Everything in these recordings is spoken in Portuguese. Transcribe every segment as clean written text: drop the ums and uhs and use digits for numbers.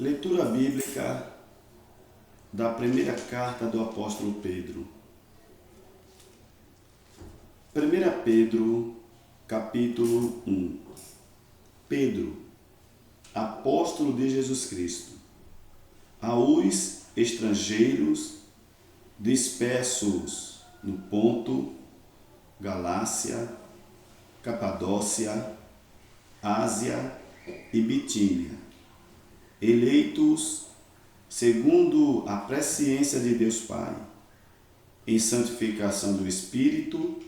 Leitura bíblica da primeira carta do apóstolo Pedro. 1 Pedro, capítulo 1. Pedro, apóstolo de Jesus Cristo, aos estrangeiros dispersos no Ponto, Galácia, Capadócia, Ásia e Bitínia, eleitos segundo a presciência de Deus Pai, em santificação do Espírito,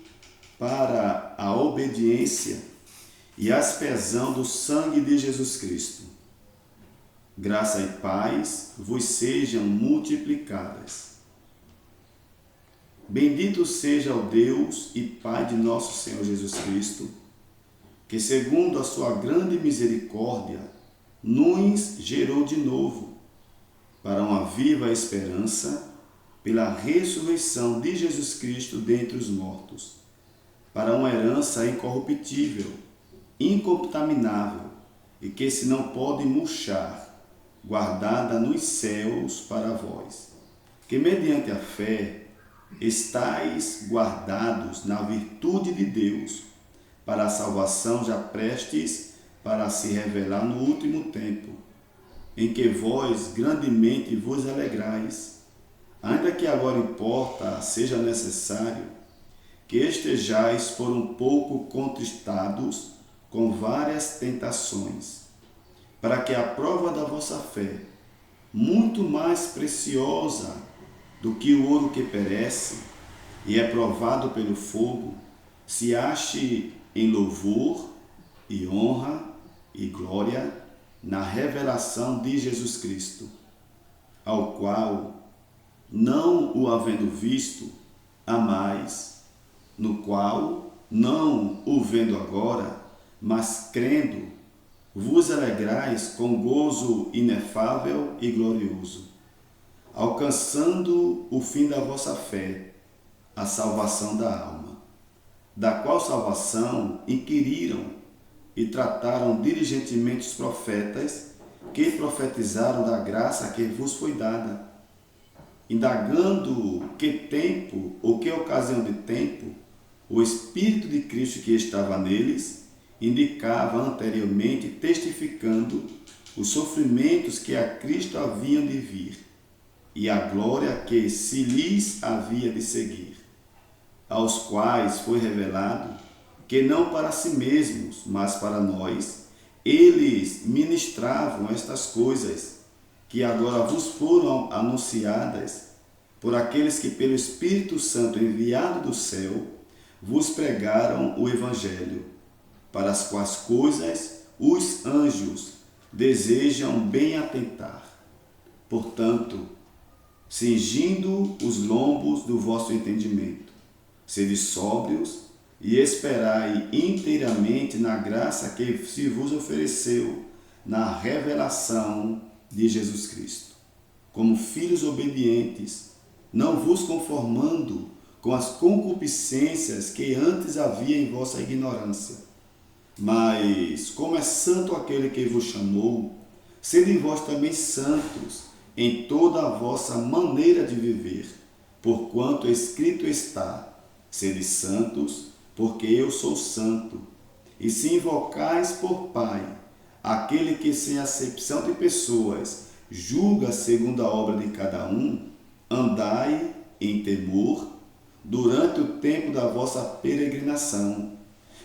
para a obediência e aspersão do sangue de Jesus Cristo. Graça e paz vos sejam multiplicadas. Bendito seja o Deus e Pai de nosso Senhor Jesus Cristo, que segundo a sua grande misericórdia nos gerou de novo para uma viva esperança pela ressurreição de Jesus Cristo dentre os mortos, para uma herança incorruptível, incontaminável e que se não pode murchar, guardada nos céus para vós, que mediante a fé estáis guardados na virtude de Deus, para a salvação já prestes para se revelar no último tempo, em que vós grandemente vos alegrais, ainda que agora importa, seja necessário, que estejais por um pouco contristados com várias tentações, para que a prova da vossa fé, muito mais preciosa do que o ouro que perece e é provado pelo fogo, se ache em louvor e honra e glória na revelação de Jesus Cristo, ao qual, não o havendo visto, amais, no qual, não o vendo agora, mas crendo, vos alegrais com gozo inefável e glorioso, alcançando o fim da vossa fé, a salvação da alma, da qual salvação inquiriram e trataram diligentemente os profetas que profetizaram da graça que vos foi dada, indagando que tempo ou que ocasião de tempo o Espírito de Cristo que estava neles indicava anteriormente, testificando os sofrimentos que a Cristo haviam de vir e a glória que se lhes havia de seguir, aos quais foi revelado que não para si mesmos, mas para nós, eles ministravam estas coisas que agora vos foram anunciadas por aqueles que pelo Espírito Santo enviado do céu vos pregaram o Evangelho, para as quais coisas os anjos desejam bem atentar. Portanto, cingindo os lombos do vosso entendimento, sede sóbrios e esperai inteiramente na graça que se vos ofereceu na revelação de Jesus Cristo. Como filhos obedientes, não vos conformando com as concupiscências que antes havia em vossa ignorância, mas como é santo aquele que vos chamou, sede vós também santos em toda a vossa maneira de viver, porquanto escrito está: sede santos, porque eu sou santo. E se invocais por Pai aquele que sem acepção de pessoas julga segundo a obra de cada um, andai em temor durante o tempo da vossa peregrinação,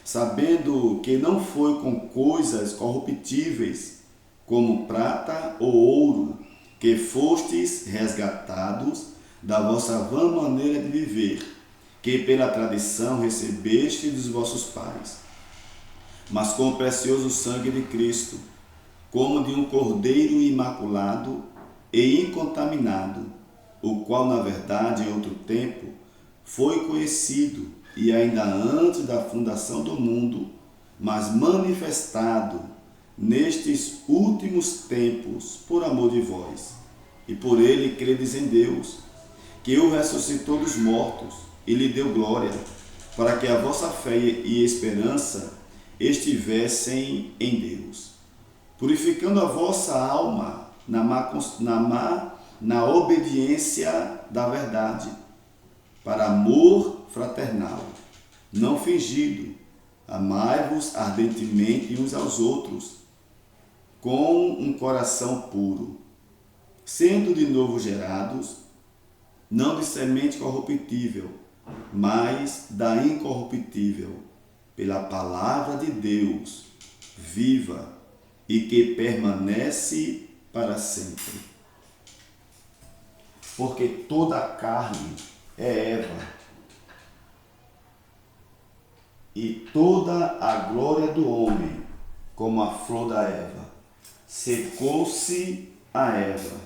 sabendo que não foi com coisas corruptíveis, como prata ou ouro, que fostes resgatados da vossa vã maneira de viver, que pela tradição recebeste dos vossos pais, mas com o precioso sangue de Cristo, como de um cordeiro imaculado e incontaminado, o qual, na verdade, em outro tempo, foi conhecido, e ainda antes da fundação do mundo, mas manifestado nestes últimos tempos por amor de vós, e por ele credes em Deus, que o ressuscitou dos mortos, e lhe deu glória, para que a vossa fé e esperança estivessem em Deus, purificando a vossa alma na obediência da verdade, para amor fraternal, não fingido. Amai-vos ardentemente uns aos outros, com um coração puro, sendo de novo gerados, não de semente corruptível, mas da incorruptível, pela palavra de Deus, viva e que permanece para sempre. Porque toda a carne é Eva, e toda a glória do homem, como a flor da erva. Secou-se a erva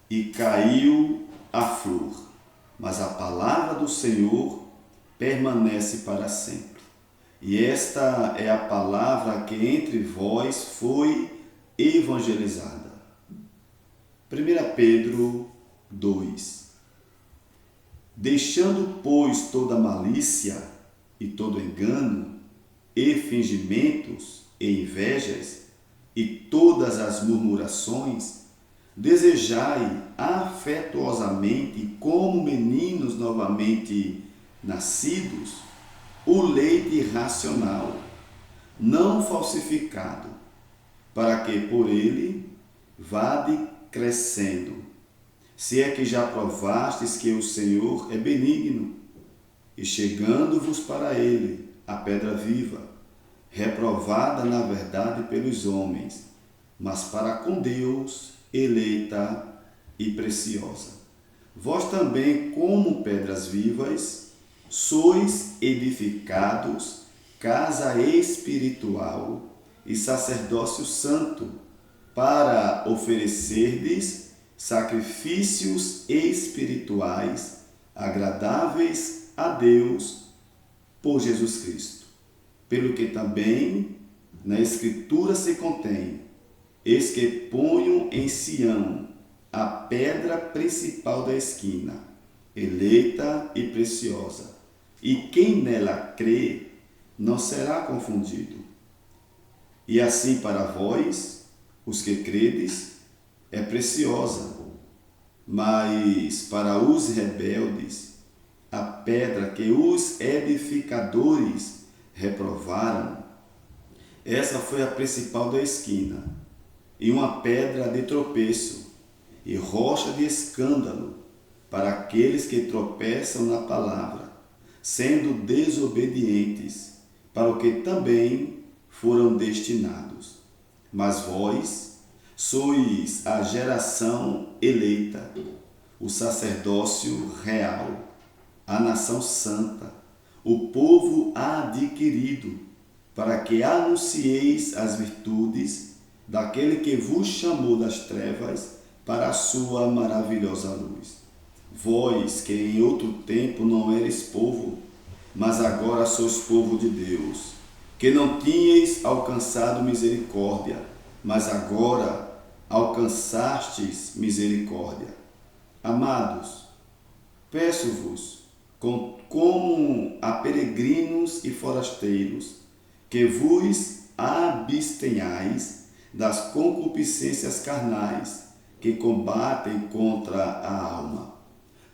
e caiu a flor, mas a palavra do Senhor permanece para sempre. E esta é a palavra que entre vós foi evangelizada. 1 Pedro 2. Deixando, pois, toda malícia e todo engano, e fingimentos e invejas, e todas as murmurações, desejai afetuosamente, como meninos novamente nascidos, o leite racional, não falsificado, para que por ele vade crescendo, se é que já provastes que o Senhor é benigno, e chegando-vos para ele, a pedra viva, reprovada na verdade pelos homens, mas para com Deus eleita e preciosa. Vós também, como pedras vivas, sois edificados, casa espiritual e sacerdócio santo, para oferecerdes sacrifícios espirituais agradáveis a Deus por Jesus Cristo. Pelo que também na Escritura se contém: eis que ponho em Sião a pedra principal da esquina, eleita e preciosa, e quem nela crê não será confundido. E assim para vós, os que credes, é preciosa, mas para os rebeldes, a pedra que os edificadores reprovaram, essa foi a principal da esquina, e uma pedra de tropeço, e rocha de escândalo, para aqueles que tropeçam na palavra, sendo desobedientes, para o que também foram destinados. Mas vós sois a geração eleita, o sacerdócio real, a nação santa, o povo adquirido, para que anuncieis as virtudes daquele que vos chamou das trevas para a sua maravilhosa luz. Vós, que em outro tempo não eres povo, mas agora sois povo de Deus, que não tinhais alcançado misericórdia, mas agora alcançastes misericórdia. Amados, peço-vos, como a peregrinos e forasteiros, que vos abstenhais das concupiscências carnais, que combatem contra a alma,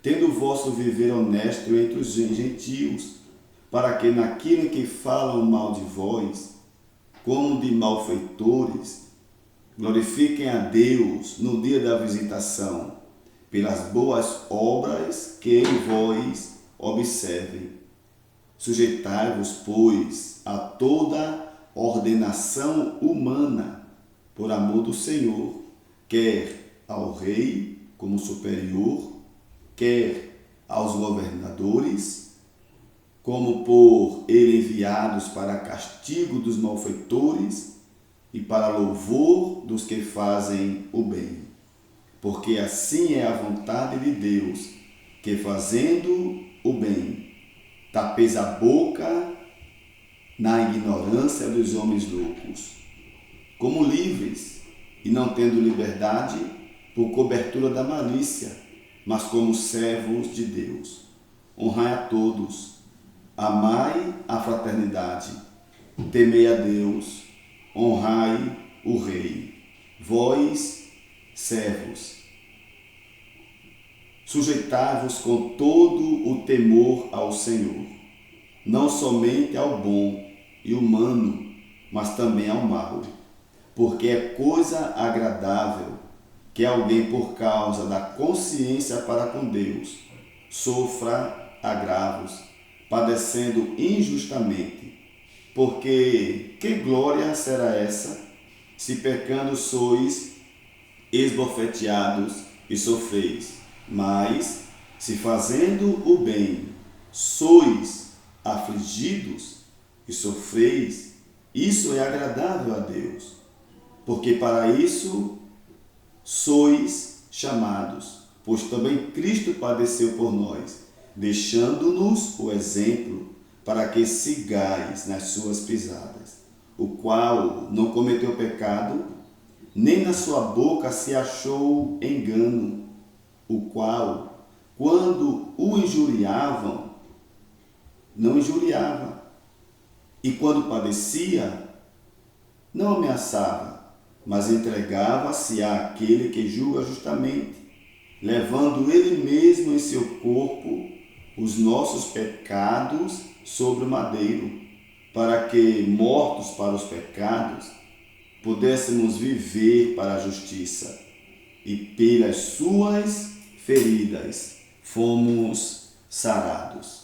tendo o vosso viver honesto entre os gentios, para que naquilo que falam mal de vós, como de malfeitores, glorifiquem a Deus no dia da visitação, pelas boas obras que em vós observem. Sujeitai-vos, pois, a toda ordenação humana, por amor do Senhor, quer ao rei como superior, quer aos governadores, como por ele enviados para castigo dos malfeitores e para louvor dos que fazem o bem. Porque assim é a vontade de Deus, que fazendo o bem, tapeis a boca na ignorância dos homens loucos, como livres, e não tendo liberdade por cobertura da malícia, mas como servos de Deus. Honrai a todos, amai a fraternidade, temei a Deus, honrai o Rei. Vós Servos, sujeitai-vos com todo o temor ao Senhor, não somente ao bom e humano, mas também ao mau, porque é coisa agradável que alguém, por causa da consciência para com Deus, sofra agravos, padecendo injustamente. Porque que glória será essa, se pecando sois esbofeteados e sofreis? Mas, se fazendo o bem sois afligidos e sofreis, isso é agradável a Deus, porque para isso sois chamados, pois também Cristo padeceu por nós, deixando-nos o exemplo para que sigais nas suas pisadas, o qual não cometeu pecado, nem na sua boca se achou engano, o qual, quando o injuriavam, não injuriava, e quando padecia, não ameaçava, mas entregava-se àquele que julga justamente, levando ele mesmo em seu corpo os nossos pecados sobre o madeiro, para que, mortos para os pecados, pudéssemos viver para a justiça, e pelas suas feridas fomos sarados.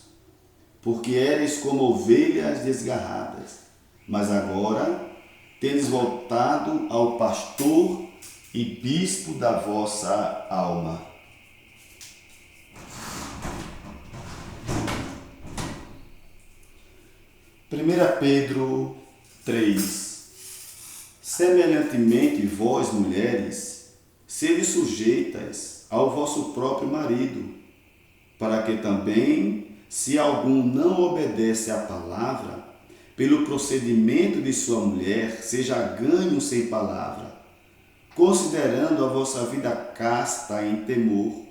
Porque eres como ovelhas desgarradas, mas agora tendes voltado ao pastor e bispo da vossa alma. Primeira Pedro 3. Semelhantemente, vós, mulheres, sede sujeitas ao vosso próprio marido, para que também, se algum não obedece à palavra, pelo procedimento de sua mulher, seja ganho sem palavra, considerando a vossa vida casta em temor.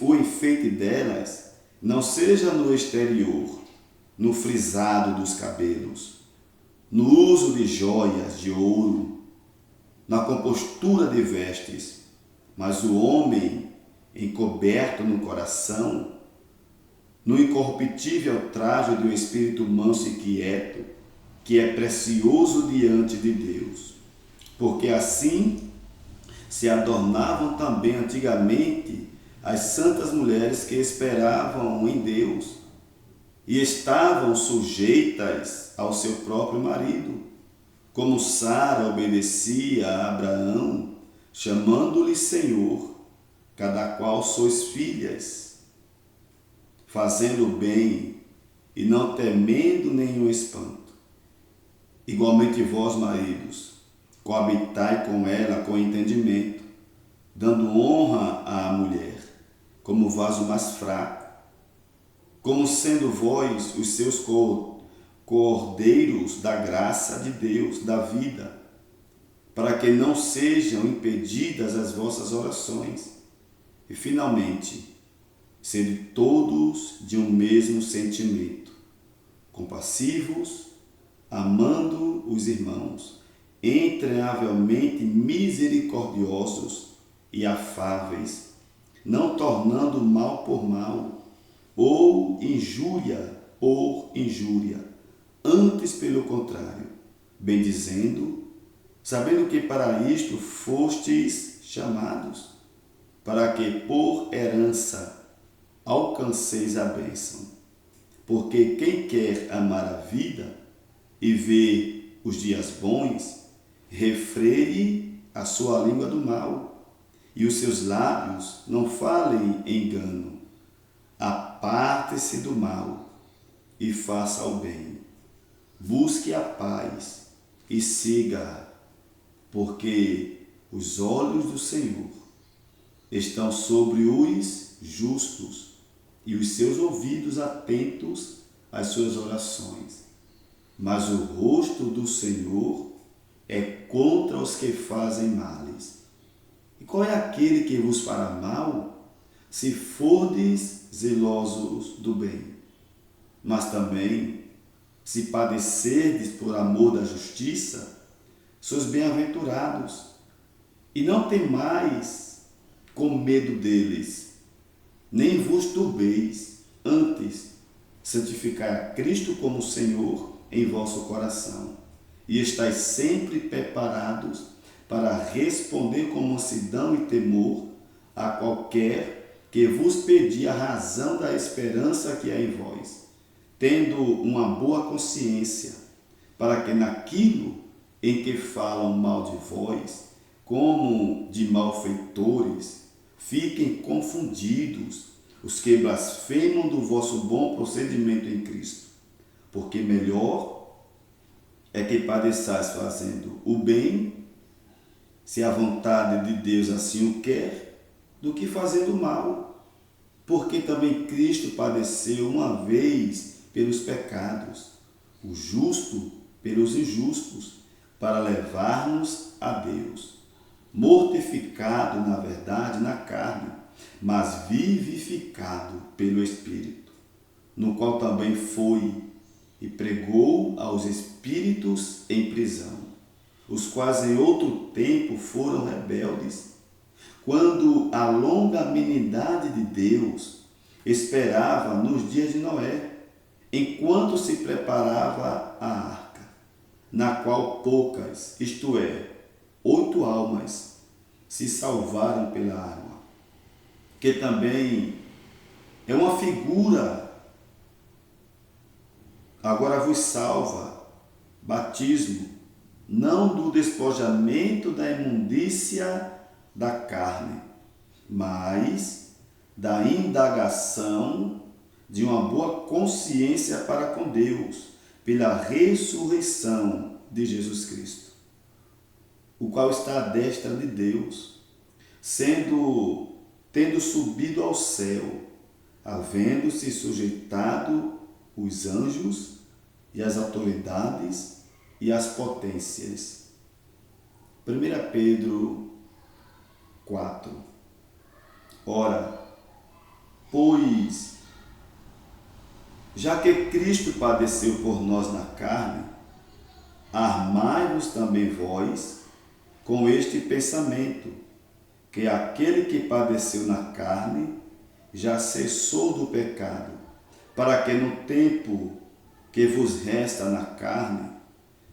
O enfeite delas não seja no exterior, no frisado dos cabelos, no uso de joias de ouro, na compostura de vestes, mas o homem encoberto no coração, no incorruptível traje de um espírito manso e quieto, que é precioso diante de Deus. Porque assim se adornavam também antigamente as santas mulheres que esperavam em Deus e estavam sujeitas ao seu próprio marido, como Sara obedecia a Abraão, chamando-lhe Senhor, cada qual sois filhas, fazendo o bem e não temendo nenhum espanto. Igualmente vós, maridos, coabitai com ela com entendimento, dando honra à mulher, como vaso mais fraco, como sendo vós os seus cordeiros da graça de Deus, da vida, para que não sejam impedidas as vossas orações. E, finalmente, sede todos de um mesmo sentimento, compassivos, amando os irmãos, entravelmente misericordiosos e afáveis, não tornando mal por mal, ou injúria por injúria, antes pelo contrário, bendizendo, sabendo que para isto fostes chamados, para que por herança alcanceis a bênção. Porque quem quer amar a vida e ver os dias bons, refreie a sua língua do mal, e os seus lábios não falem engano. Aparte-se do mal e faça o bem. Busque a paz e siga-a, porque os olhos do Senhor estão sobre os justos e os seus ouvidos atentos às suas orações. Mas o rosto do Senhor é contra os que fazem males. E qual é aquele que vos fará mal, se fordes zelosos do bem? Mas também, se padecerdes por amor da justiça, sois bem-aventurados, E não temais com medo deles, nem vos turbeis, antes santificai a Cristo como Senhor em vosso coração, e estais sempre preparados para responder com mansidão e temor a qualquer que vos pedir a razão da esperança que há em vós, tendo uma boa consciência, para que naquilo em que falam mal de vós, como de malfeitores, fiquem confundidos os que blasfemam do vosso bom procedimento em Cristo. Porque melhor é que padeçais fazendo o bem, se a vontade de Deus assim o quer, do que fazendo o mal. Porque também Cristo padeceu uma vez pelos pecados, o justo pelos injustos, para levar-nos a Deus, mortificado, na verdade, na carne, mas vivificado pelo Espírito, no qual também foi e pregou aos espíritos em prisão, os quais em outro tempo foram rebeldes, quando a longanimidade de Deus esperava nos dias de Noé, enquanto se preparava a arca, na qual poucas, isto é, 8 almas, se salvaram pela água, que também é uma figura, agora vos salva, batismo, não do despojamento da imundícia da carne, mas da indagação de uma boa consciência para com Deus, pela ressurreição de Jesus Cristo, o qual está à destra de Deus, tendo subido ao céu, havendo-se sujeitado os anjos e as autoridades e as potências. 1 Pedro 4. Ora, pois, já que Cristo padeceu por nós na carne, armai-vos também vós com este pensamento, que aquele que padeceu na carne já cessou do pecado, para que no tempo que vos resta na carne,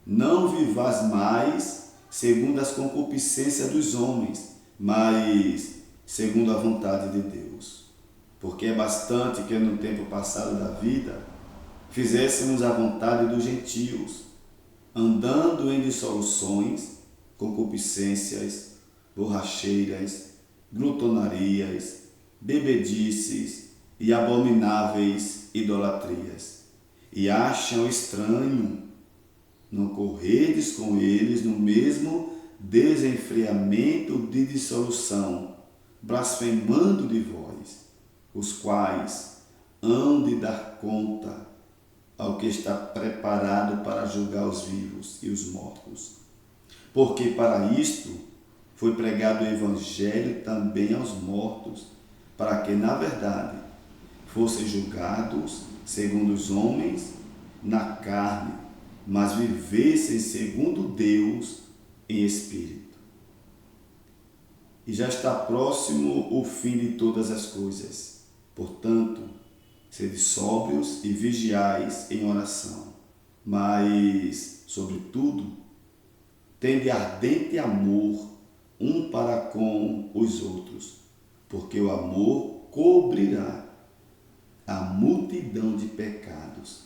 não vivais mais segundo as concupiscências dos homens, mas segundo a vontade de Deus. Porque é bastante que no tempo passado da vida fizéssemos a vontade dos gentios, andando em dissoluções, concupiscências, borracheiras, glutonarias, bebedices e abomináveis idolatrias. E acham estranho não corredes com eles no mesmo desenfreamento de dissolução, blasfemando de vós, os quais hão de dar conta ao que está preparado para julgar os vivos e os mortos. Porque para isto foi pregado o Evangelho também aos mortos, para que, na verdade, fossem julgados segundo os homens na carne, mas vivessem segundo Deus em espírito. E já está próximo o fim de todas as coisas. Portanto, sede sóbrios e vigiais em oração. Mas, sobretudo, tende ardente amor um para com os outros, porque o amor cobrirá a multidão de pecados,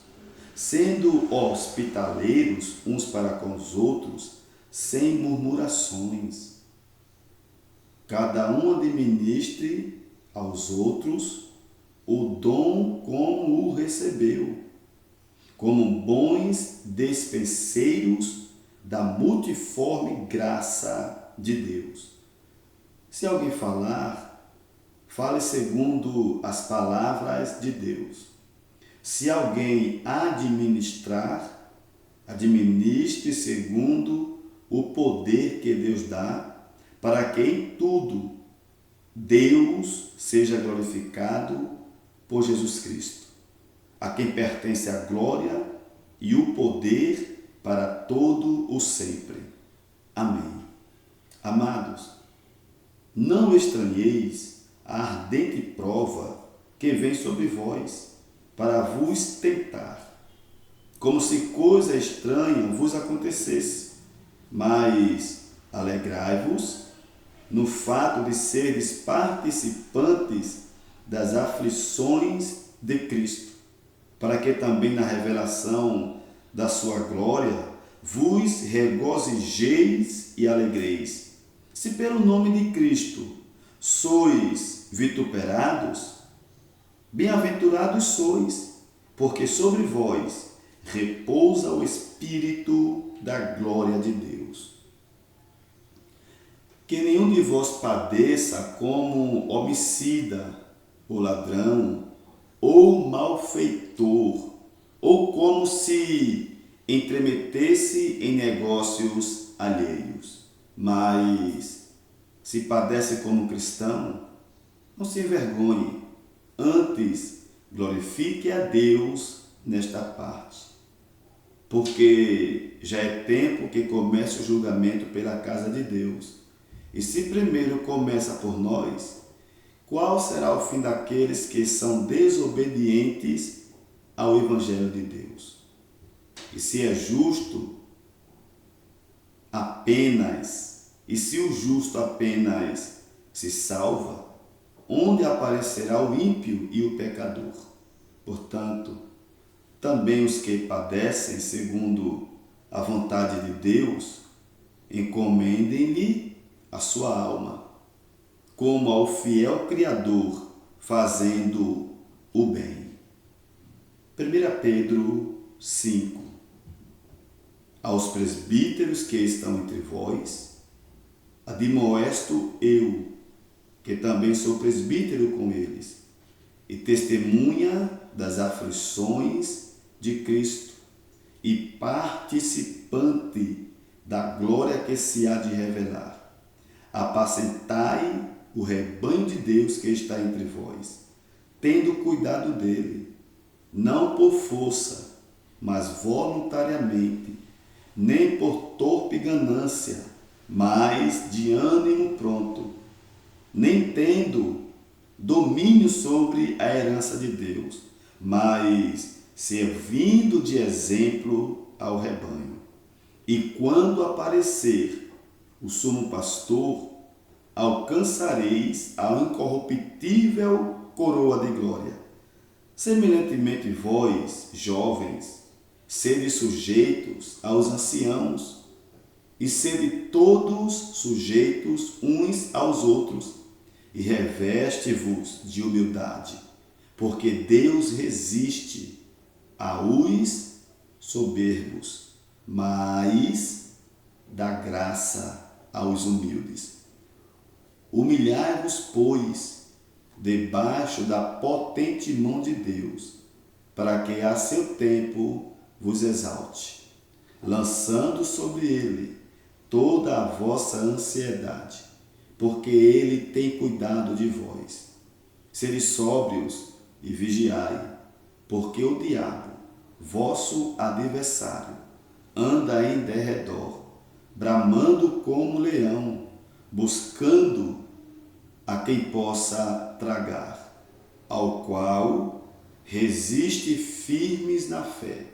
sendo hospitaleiros uns para com os outros, sem murmurações. Cada um administre aos outros o dom como o recebeu, como bons despenseiros da multiforme graça de Deus. Se alguém falar, fale segundo as palavras de Deus. Se alguém administrar, administre segundo o poder que Deus dá, para que em tudo Deus seja glorificado por Jesus Cristo, a quem pertence a glória e o poder para todo o sempre. Amém. Amados, Não estranheis a ardente prova que vem sobre vós, para vos tentar, como se coisa estranha vos acontecesse. Mas alegrai-vos no fato de seres participantes das aflições de Cristo, para que também na revelação da sua glória vos regozijeis e alegreis. Se pelo nome de Cristo sois vituperados, bem-aventurados sois, porque sobre vós repousa o Espírito da glória de Deus. Que nenhum de vós padeça como homicida, ou ladrão, ou malfeitor, ou como se entremetesse em negócios alheios. Mas, se padece como cristão, não se envergonhe, antes glorifique a Deus nesta parte. Porque já é tempo que comece o julgamento pela casa de Deus. E se primeiro começa por nós, qual será o fim daqueles que são desobedientes ao Evangelho de Deus? E se é justo apenas, e se o justo apenas se salva, onde aparecerá o ímpio e o pecador? Portanto, também os que padecem segundo a vontade de Deus, encomendem-lhe a sua alma, como ao fiel Criador, fazendo o bem. 1 Pedro 5. Aos presbíteros que estão entre vós, admoesto eu, que também sou presbítero com eles, e testemunha das aflições de Cristo, e participante da glória que se há de revelar. Apacentai o rebanho de Deus que está entre vós, tendo cuidado dele, não por força, mas voluntariamente, nem por torpe ganância, mas de ânimo pronto, nem tendo domínio sobre a herança de Deus, mas servindo de exemplo ao rebanho. E quando aparecer o sumo pastor, alcançareis a incorruptível coroa de glória. Semelhantemente vós, jovens, sede sujeitos aos anciãos, e sede todos sujeitos uns aos outros, e reveste-vos de humildade, porque Deus resiste aos soberbos, mas dá graça aos humildes. Humilhai-vos, pois, debaixo da potente mão de Deus, para que a seu tempo vos exalte, lançando sobre ele toda a vossa ansiedade, porque ele tem cuidado de vós. Sede sóbrios e vigiai, porque o diabo, vosso adversário, anda em derredor, bramando como leão, buscando a quem possa tragar, ao qual resiste firmes na fé,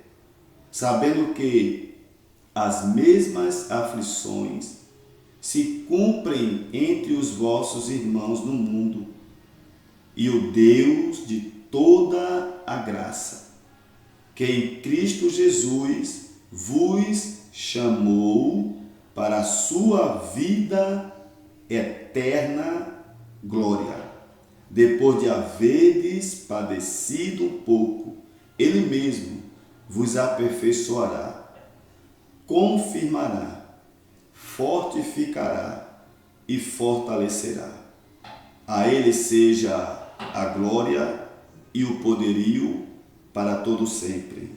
sabendo que as mesmas aflições se cumprem entre os vossos irmãos no mundo, e o Deus de toda a graça, que em Cristo Jesus vos chamou para a sua vida eterna glória, depois de haverdes padecido um pouco, ele mesmo vos aperfeiçoará, confirmará, fortificará e fortalecerá. A ele seja a glória e o poderio para todo sempre.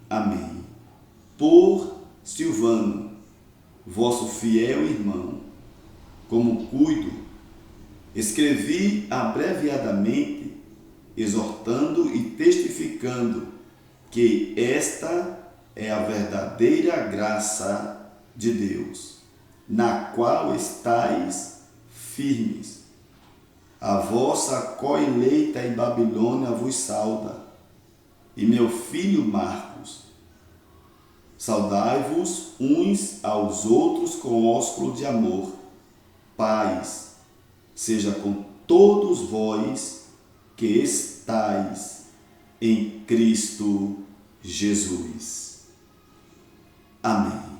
Amém. Por Silvano, vosso fiel irmão, como cuido, escrevi abreviadamente, exortando e testificando que esta é a verdadeira graça de Deus, na qual estáis firmes. A vossa coeleita em Babilônia vos sauda, e meu filho Marcos. Saudai-vos uns aos outros com ósculo de amor. Paz seja com todos vós que estáis em Cristo Jesus. Amém.